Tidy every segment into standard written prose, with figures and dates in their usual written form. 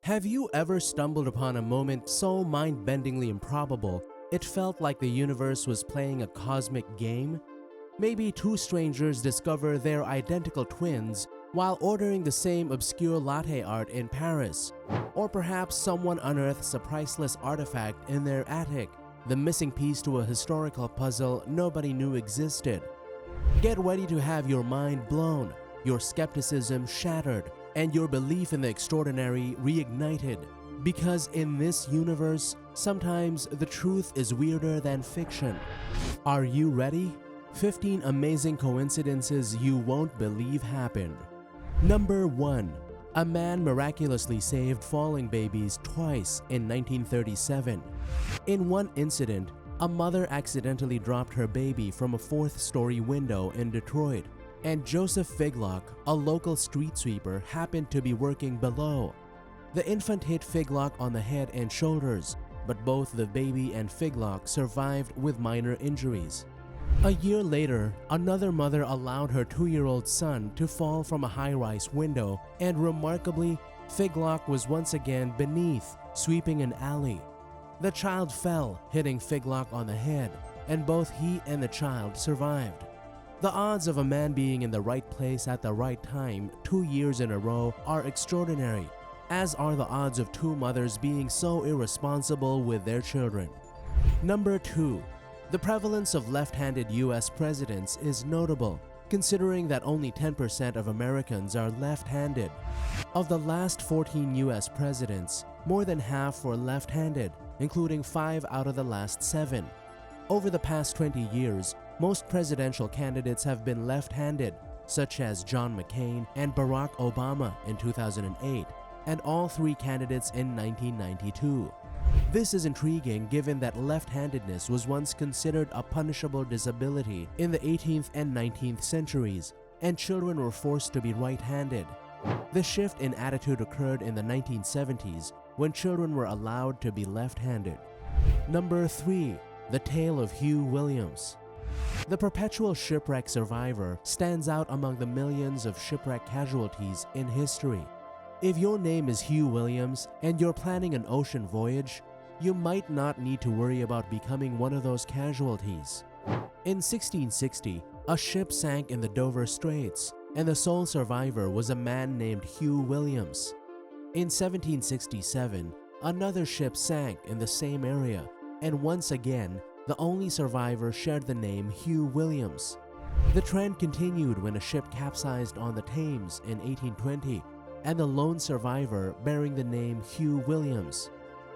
Have you ever stumbled upon a moment so mind-bendingly improbable it felt like the universe was playing a cosmic game? Maybe two strangers discover they're identical twins while ordering the same obscure latte art in Paris. Or perhaps someone unearths a priceless artifact in their attic, the missing piece to a historical puzzle nobody knew existed. Get ready to have your mind blown, your skepticism shattered, and your belief in the extraordinary reignited. Because in this universe, sometimes the truth is weirder than fiction. Are you ready? 15 amazing coincidences you won't believe happened. Number 1. A man miraculously saved falling babies twice in 1937. In one incident, a mother accidentally dropped her baby from a fourth-story window in Detroit, and Joseph Figlock, a local street sweeper, happened to be working below. The infant hit Figlock on the head and shoulders, but both the baby and Figlock survived with minor injuries. A year later, another mother allowed her 2-year-old son to fall from a high-rise window, and remarkably, Figlock was once again beneath, sweeping an alley. The child fell, hitting Figlock on the head, and both he and the child survived. The odds of a man being in the right place at the right time 2 years in a row are extraordinary, as are the odds of two mothers being so irresponsible with their children. Number 2. The prevalence of left-handed US presidents is notable, considering that only 10% of Americans are left-handed. Of the last 14 US presidents, more than half were left-handed, including 5 out of the last 7. Over the past 20 years, most presidential candidates have been left-handed, such as John McCain and Barack Obama in 2008, and all 3 candidates in 1992. This is intriguing given that left-handedness was once considered a punishable disability in the 18th and 19th centuries, and children were forced to be right-handed. The shift in attitude occurred in the 1970s when children were allowed to be left-handed. Number 3. The tale of Hugh Williams. The perpetual shipwreck survivor stands out among the millions of shipwreck casualties in history. If your name is Hugh Williams and you're planning an ocean voyage, you might not need to worry about becoming one of those casualties. In 1660, a ship sank in the Dover Straits, and the sole survivor was a man named Hugh Williams. In 1767, another ship sank in the same area, and once again, the only survivor shared the name Hugh Williams. The trend continued when a ship capsized on the Thames in 1820, and the lone survivor bearing the name Hugh Williams.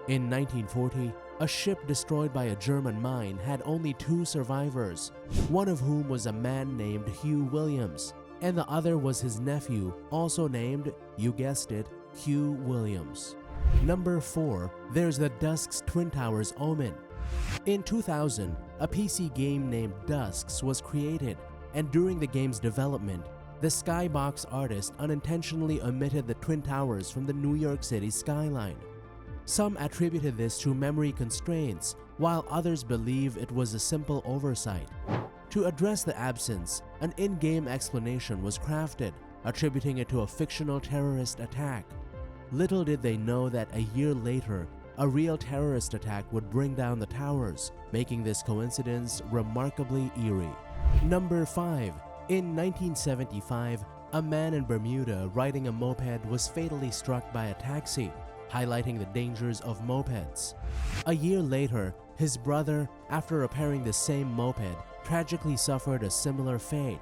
In 1940, a ship destroyed by a German mine had only 2 survivors, one of whom was a man named Hugh Williams, and the other was his nephew, also named, you guessed it, Hugh Williams. Number 4. There's the Dusk's Twin Towers omen. In 2000, a PC game named Dusks was created, and during the game's development, the Skybox artist unintentionally omitted the Twin Towers from the New York City skyline. Some attributed this to memory constraints, while others believe it was a simple oversight. To address the absence, an in-game explanation was crafted, attributing it to a fictional terrorist attack. Little did they know that a year later, a real terrorist attack would bring down the towers, making this coincidence remarkably eerie. Number 5. In 1975, a man in Bermuda riding a moped was fatally struck by a taxi, highlighting the dangers of mopeds. A year later, his brother, after repairing the same moped, tragically suffered a similar fate.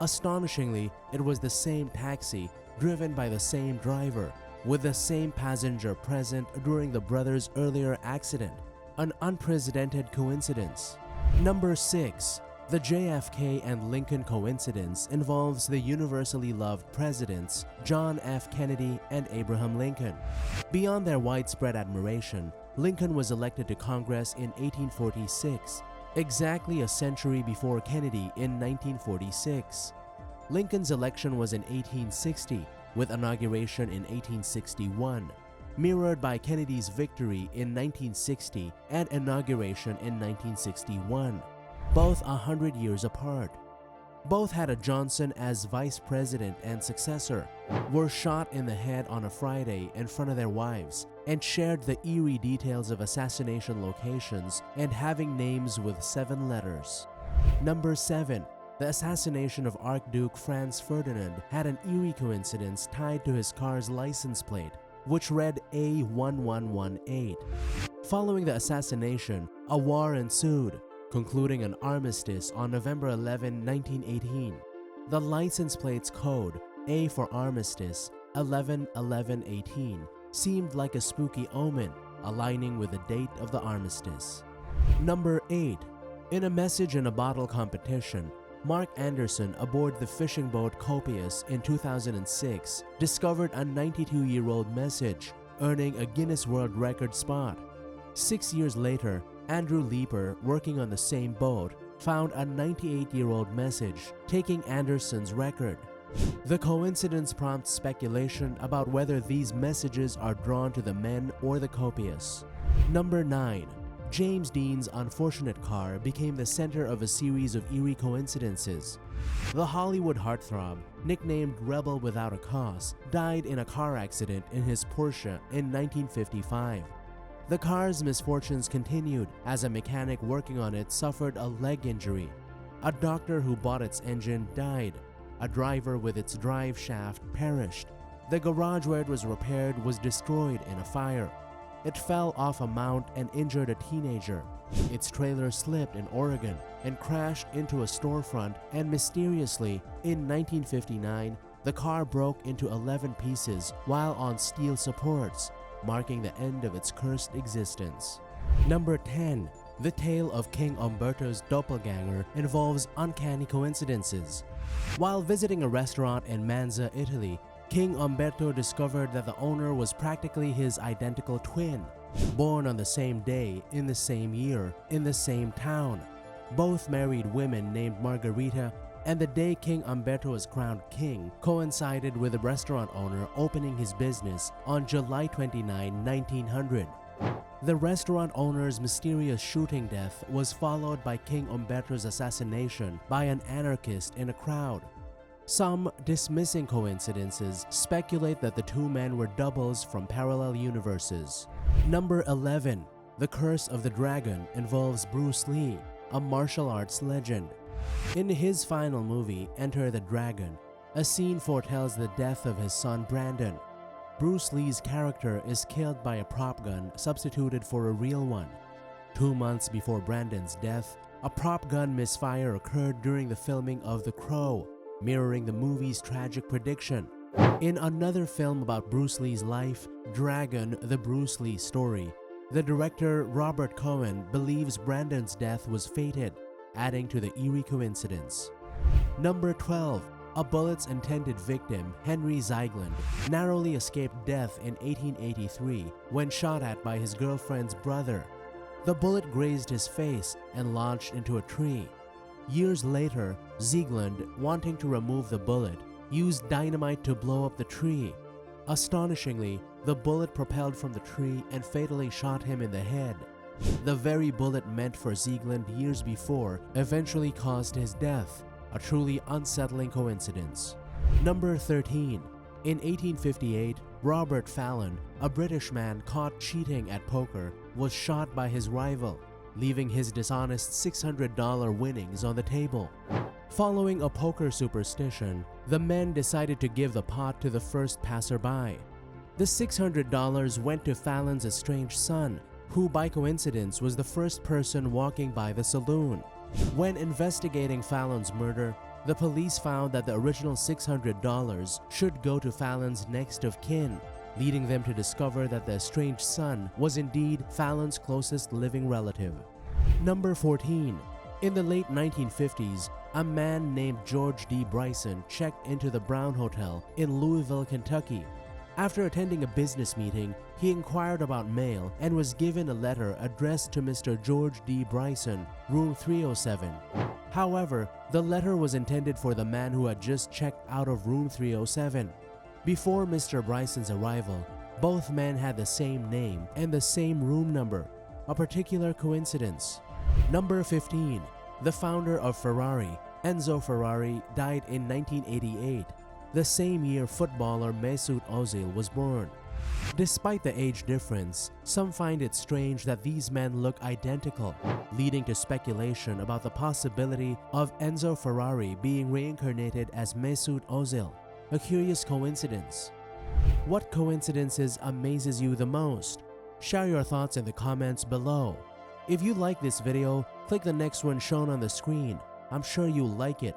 Astonishingly, it was the same taxi, driven by the same driver, with the same passenger present during the brothers' earlier accident. An unprecedented coincidence. Number 6. The JFK and Lincoln coincidence involves the universally loved presidents John F. Kennedy and Abraham Lincoln. Beyond their widespread admiration, Lincoln was elected to Congress in 1846, exactly a century before Kennedy in 1946. Lincoln's election was in 1860, with inauguration in 1861, mirrored by Kennedy's victory in 1960 and inauguration in 1961. Both 100 years apart. Both had a Johnson as vice president and successor, were shot in the head on a Friday in front of their wives, and shared the eerie details of assassination locations and having names with 7 letters. Number 7. The assassination of Archduke Franz Ferdinand had an eerie coincidence tied to his car's license plate, which read A1118. Following the assassination, a war ensued, concluding an armistice on November 11, 1918. The license plate's code, A for armistice, 11-11-18, seemed like a spooky omen, aligning with the date of the armistice. Number 8. In a message in a bottle competition, Mark Anderson aboard the fishing boat Copious in 2006 discovered a 92-year-old message, earning a Guinness World Record spot. 6 years later, Andrew Leeper, working on the same boat, found a 98-year-old message, taking Anderson's record. The coincidence prompts speculation about whether these messages are drawn to the men or the Copious. Number 9. James Dean's unfortunate car became the center of a series of eerie coincidences. The Hollywood heartthrob, nicknamed Rebel Without a Cause, died in a car accident in his Porsche in 1955. The car's misfortunes continued as a mechanic working on it suffered a leg injury. A doctor who bought its engine died. A driver with its drive shaft perished. The garage where it was repaired was destroyed in a fire. It fell off a mount and injured a teenager. Its trailer slipped in Oregon and crashed into a storefront, and mysteriously, in 1959, the car broke into 11 pieces while on steel supports, marking the end of its cursed existence. Number 10. The tale of King Umberto's doppelganger involves uncanny coincidences. While visiting a restaurant in Manza, Italy, King Umberto discovered that the owner was practically his identical twin, born on the same day, in the same year, in the same town. Both married women named Margarita, and the day King Umberto was crowned king coincided with the restaurant owner opening his business on July 29, 1900. The restaurant owner's mysterious shooting death was followed by King Umberto's assassination by an anarchist in a crowd. Some, dismissing coincidences, speculate that the two men were doubles from parallel universes. Number 11. The Curse of the Dragon involves Bruce Lee, a martial arts legend. In his final movie, Enter the Dragon, a scene foretells the death of his son Brandon. Bruce Lee's character is killed by a prop gun substituted for a real one. 2 months before Brandon's death, a prop gun misfire occurred during the filming of The Crow, mirroring the movie's tragic prediction. In another film about Bruce Lee's life, Dragon: The Bruce Lee Story, the director Robert Cohen believes Brandon's death was fated, adding to the eerie coincidence. Number 12. A bullet's intended victim, Henry Ziegland, narrowly escaped death in 1883 when shot at by his girlfriend's brother. The bullet grazed his face and launched into a tree. Years later, Ziegland, wanting to remove the bullet, used dynamite to blow up the tree. Astonishingly, the bullet propelled from the tree and fatally shot him in the head. The very bullet meant for Ziegland years before eventually caused his death, a truly unsettling coincidence. Number 13. In 1858, Robert Fallon, a British man caught cheating at poker, was shot by his rival, leaving his dishonest $600 winnings on the table. Following a poker superstition, the men decided to give the pot to the first passerby. The $600 went to Fallon's estranged son, who by coincidence was the first person walking by the saloon. When investigating Fallon's murder, the police found that the original $600 should go to Fallon's next of kin, leading them to discover that the estranged son was indeed Fallon's closest living relative. Number 14. In the late 1950s, a man named George D. Bryson checked into the Brown Hotel in Louisville, Kentucky. After attending a business meeting, he inquired about mail and was given a letter addressed to Mr. George D. Bryson, room 307. However, the letter was intended for the man who had just checked out of room 307. Before Mr. Bryson's arrival, both men had the same name and the same room number, a particular coincidence. Number 15. The founder of Ferrari, Enzo Ferrari died in 1988, the same year footballer Mesut Ozil was born. Despite the age difference, some find it strange that these men look identical, leading to speculation about the possibility of Enzo Ferrari being reincarnated as Mesut Ozil. A curious coincidence. What coincidences amazes you the most? Share your thoughts in the comments below. If you like this video, click the next one shown on the screen. I'm sure you'll like it.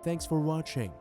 Thanks for watching.